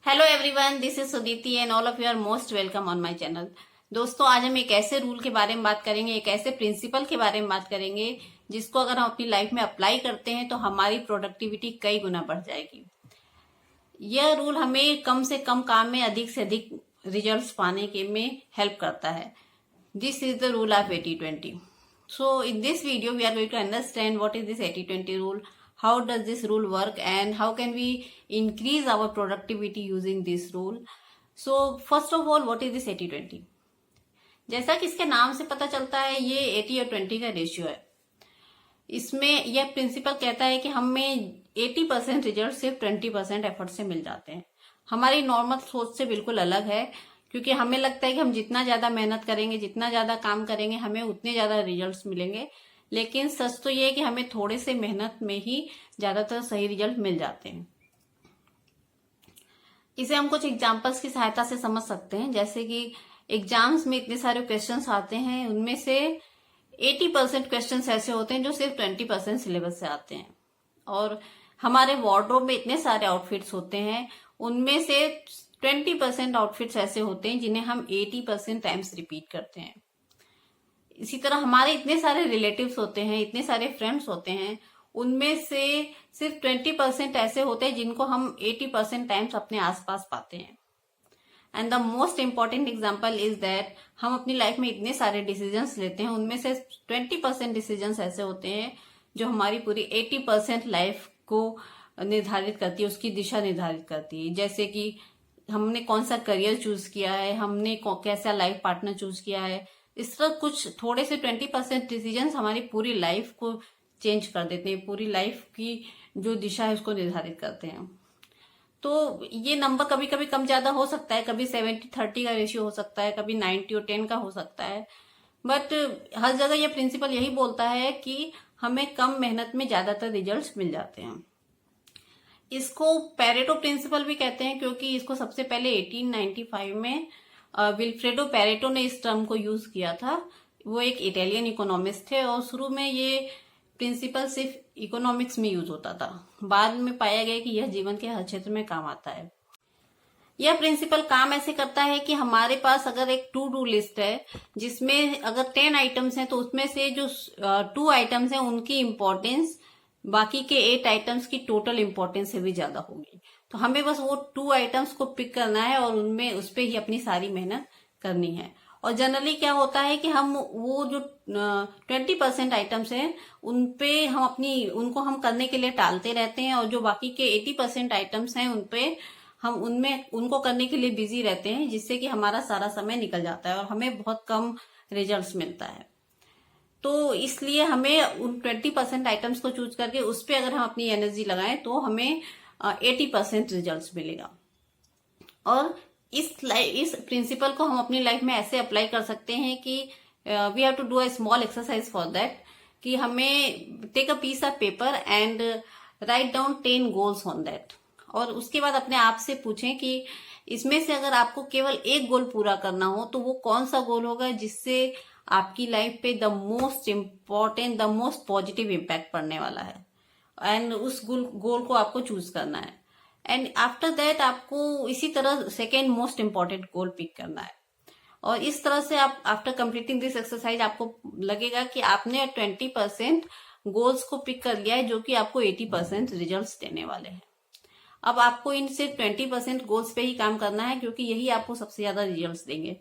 Hello everyone, this is Suditi and all of you are most welcome on my channel. दोस्तों, आज हम एक ऐसे रूल के बारे में बात करेंगे, एक ऐसे प्रिंसिपल के बारे में बात करेंगे जिसको अगर हम अपनी लाइफ में अप्लाई करते हैं तो हमारी प्रोडक्टिविटी कई गुना बढ़ जाएगी। यह रूल हमें कम से कम काम में अधिक से अधिक रिजल्ट्स पाने के में हेल्प करता है। This is the rule of 80-20। So in this video we are going to understand what is this 80-20 rule, how does this rule work and how can we increase our productivity using this rule. So first of all, what is this 80-20? जैसा कि इसके नाम से पता चलता है, ये 80 और 20 का रेशियो है। इसमें यह प्रिंसिपल कहता है कि हमें 80% रिजल्ट सिर्फ 20% एफर्ट से मिल जाते हैं। हमारी नॉर्मल सोच से बिल्कुल अलग है, क्योंकि हमें लगता है कि हम जितना ज्यादा मेहनत करेंगे, जितना ज्यादा काम करेंगे, हमें उतने ज्यादा रिजल्ट्स मिलेंगे। लेकिन सच तो ये है कि हमें थोड़े से मेहनत में ही ज्यादातर सही रिजल्ट मिल जाते हैं। इसे हम कुछ एग्जांपल्स की सहायता से समझ सकते हैं। जैसे कि एग्जाम्स में इतने सारे क्वेश्चंस आते हैं, उनमें से 80% क्वेश्चंस ऐसे होते हैं जो सिर्फ 20% सिलेबस से आते हैं। और हमारे वार्डरोब में इतने सारे आउटफिट्स होते हैं, उनमें से 20% आउटफिट्स ऐसे होते हैं जिन्हें हम 80% टाइम्स रिपीट करते हैं। इसी तरह हमारे इतने सारे रिलेटिव्स होते हैं, इतने सारे फ्रेंड्स होते हैं, उनमें से सिर्फ 20% ऐसे होते हैं जिनको हम 80% टाइम्स अपने आसपास पाते हैं। And the most important example is that हम अपनी लाइफ में इतने सारे डिसीजंस लेते हैं, उनमें से 20% डिसीजंस ऐसे होते हैं जो हमारी पूरी 80% लाइफ को निर्धारित करती है, उसकी दिशा निर्धारित करती है। जैसे कि हमने कौन सा करियर चूज किया है, हमने कैसा लाइफ पार्टनर चूज किया है। इस तरह कुछ थोड़े से 20% डिसीजंस हमारी पूरी लाइफ को चेंज कर देते हैं, पूरी लाइफ की जो दिशा है उसको निर्धारित करते हैं। तो ये नंबर कभी कभी कम ज्यादा हो सकता है, कभी 70-30 का रेशियो हो सकता है, कभी 90 और 10 का हो सकता है। बट हर जगह ये प्रिंसिपल यही बोलता है कि हमें कम मेहनत में ज्यादातर रिजल्ट्स मिल जाते हैं। इसको पेरेटो प्रिंसिपल भी कहते हैं, क्योंकि इसको सबसे पहले 1895 में विल्फ्रेडो पेरेटो ने इस टर्म को यूज किया था। वो एक इटालियन इकोनॉमिस्ट थे और शुरू में ये प्रिंसिपल सिर्फ इकोनॉमिक्स में यूज होता था। बाद में पाया गया कि यह जीवन के हर क्षेत्र में काम आता है। यह प्रिंसिपल काम ऐसे करता है कि हमारे पास अगर एक टू डू लिस्ट है जिसमें अगर 10 आइटम्स हैं, तो उसमें से जो 2 आइटम्स हैं उनकी इम्पोर्टेंस बाकी के 8 आइटम्स की टोटल इम्पोर्टेंस से भी ज्यादा होगी। तो हमें बस वो 2 आइटम्स को पिक करना है और उनमें उस पर ही अपनी सारी मेहनत करनी है। और जनरली क्या होता है कि हम वो जो 20% आइटम्स हैं उनपे उनको हम करने के लिए टालते रहते हैं, और जो बाकी के 80% आइटम्स हैं उनपे हम उनको करने के लिए बिजी रहते हैं, जिससे कि हमारा सारा समय निकल जाता है और हमें बहुत कम रिजल्ट्स मिलता है। तो इसलिए हमें उन 20% आइटम्स को चूज करके उस पर अगर हम अपनी एनर्जी लगाएं तो हमें 80% रिजल्ट्स मिलेगा। और इस प्रिंसिपल को हम अपनी लाइफ में ऐसे अप्लाई कर सकते हैं कि we have to do a small exercise for that, कि हमें take a piece of paper and write down 10 goals on that. और उसके बाद अपने आप से पूछें कि इसमें से अगर आपको केवल एक गोल पूरा करना हो तो वो कौन सा गोल होगा जिससे आपकी लाइफ पे the most important, the most positive impact पड़ने वाला है। एंड उस गोल को आपको चूज करना है। एंड आफ्टर दैट आपको इसी तरह सेकेंड मोस्ट इम्पॉर्टेंट गोल पिक करना है। और इस तरह से आप आफ्टर कंप्लीटिंग दिस एक्सरसाइज आपको लगेगा कि आपने 20% गोल्स को पिक कर लिया है जो कि आपको 80% रिजल्ट्स देने वाले हैं। अब आपको इन सिर्फ 20% गोल्स पे ही काम करना है, क्योंकि यही आपको सबसे ज्यादा रिजल्ट्स देंगे।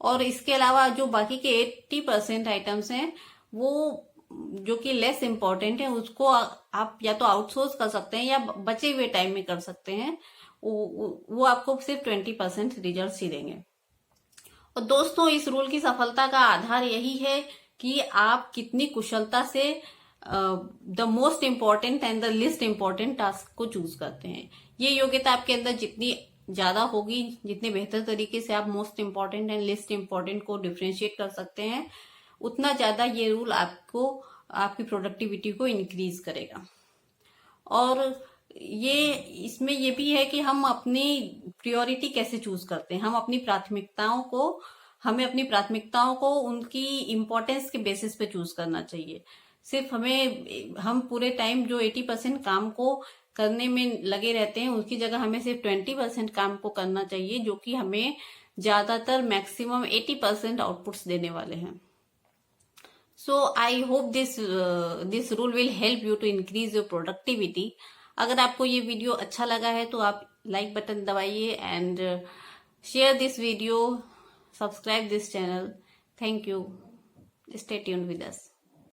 और इसके अलावा जो बाकी के 80% आइटम्स हैं वो जो कि लेस इम्पोर्टेंट है, उसको आप या तो आउटसोर्स कर सकते हैं या बचे हुए टाइम में कर सकते हैं। वो आपको सिर्फ 20% रिजल्ट्स ही देंगे। और दोस्तों, इस रूल की सफलता का आधार यही है कि आप कितनी कुशलता से the most important and the list important task को चूज करते हैं। ये योग्यता आपके अंदर जितनी ज्यादा होगी, जितने बेहतर तरीके से आप most important and list important को डिफ्रेंशिएट कर सकते हैं, उतना ज्यादा ये रूल आपको आपकी प्रोडक्टिविटी को इंक्रीज करेगा। और इसमें ये भी है कि हम अपनी प्रायोरिटी कैसे चूज करते हैं। हमें अपनी प्राथमिकताओं को उनकी इम्पोर्टेंस के बेसिस पे चूज करना चाहिए। सिर्फ हम पूरे टाइम जो 80% काम को करने में लगे रहते हैं, उसकी जगह हमें सिर्फ 20% काम को करना चाहिए, जो कि हमें ज्यादातर मैक्सिमम 80% आउटपुट्स देने वाले हैं। So I hope this rule will help you to increase your productivity. अगर आपको ये वीडियो अच्छा लगा है तो आप लाइक बटन दबाइए and share this video, subscribe this channel. Thank you. Stay tuned with us.